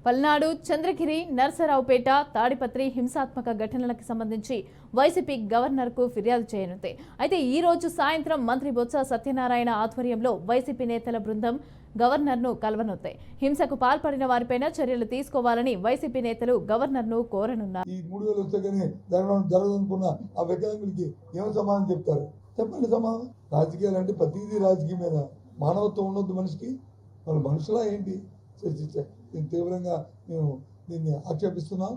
పల్నాడు, చంద్రగిరి, నర్సరావుపేట, తాడిపత్రి హింసాత్మక ఘటనలకు సంబంధించి వైసీపీ గవర్నర్కు ఫిర్యాదు చేయనుంది. అయితే ఈ రోజు సాయంత్రం మంత్రి బొత్స సత్యనారాయణ ఆధ్వర్యంలో వైసీపీ నేతల బృందం గవర్నర్ను కలవనుంది. హింసకు పాల్పడిన వారిపైన చర్యలు తీసుకోవాలని వైసీపీ నేతలు గవర్నర్ను కోరనున్నారు. ఈ 3000 వస్తేగానే జరగదనుకున్న ఆ వికలాంగులకి ఏం సమాధానం చెప్తారు? చెప్పండి సమాధానం. రాజకీయాలు అంటే ప్రతిదీ రాజకీయమైన మానవత్వం ఉండొద్దు మనిషికి. వాళ్ళు మనుషులా ఏంటి? దీన్ని తీవ్రంగా మేము దీన్ని ఆక్షేపిస్తున్నాం.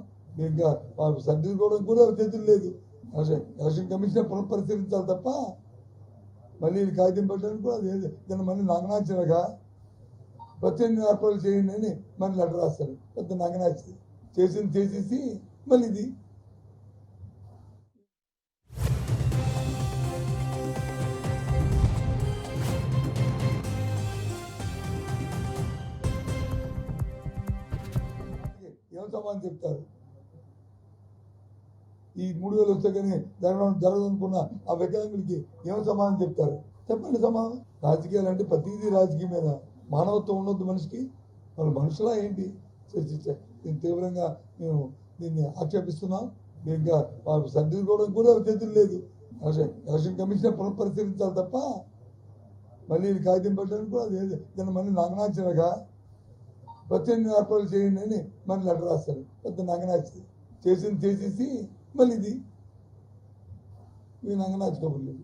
ఇంకా వాళ్ళు సర్దిద్దుకోవడం కూడా చేతులు లేదు. ఎలక్షన్ కమిషన్ పునఃపరిశీలించాలి తప్ప మళ్ళీ కాగితం పెట్టడానికి కూడా దాన్ని మళ్ళీ నాగనాచనగా ప్రత్యేక ఏర్పాట్లు చేయండి అని మళ్ళీ లెటర్ రాస్తారు. పెద్ద నాగనాచి చేసింది చేసేసి మళ్ళీ ఇది ఏం సమాధానం చెప్తారు? ఈ 3000 వస్తేగానే జరగదనుకున్న ఆ వికలాంగులకి ఏం సమాధానం చెప్తారు? చెప్పండి సమాధానం. రాజకీయాలు అంటే ప్రతిదీ రాజకీయమైన మానవత్వం ఉండొద్దు మనిషికి. వాళ్ళు మనుషులా ఏంటి? దీన్ని తీవ్రంగా మేము దీన్ని ఆక్షేపిస్తున్నాం. ఇంకా వాళ్ళు సర్దిద్దుకోవడం కూడా చేతులు లేదు. ఎలక్షన్ కమిషన్ పునఃపరిశీలించాలి తప్ప మళ్ళీ కాగితం పెట్టడానికి కూడా దాన్ని మళ్ళీ నాగనాచనగా ప్రత్యేక ఏర్పాట్లు చేయండి అని మళ్ళీ లెటర్ రాస్తారు. పెద్ద నాగనాచి చేసింది చేసేసి మళ్ళీ ఇది నంగనాచుకోలేదు.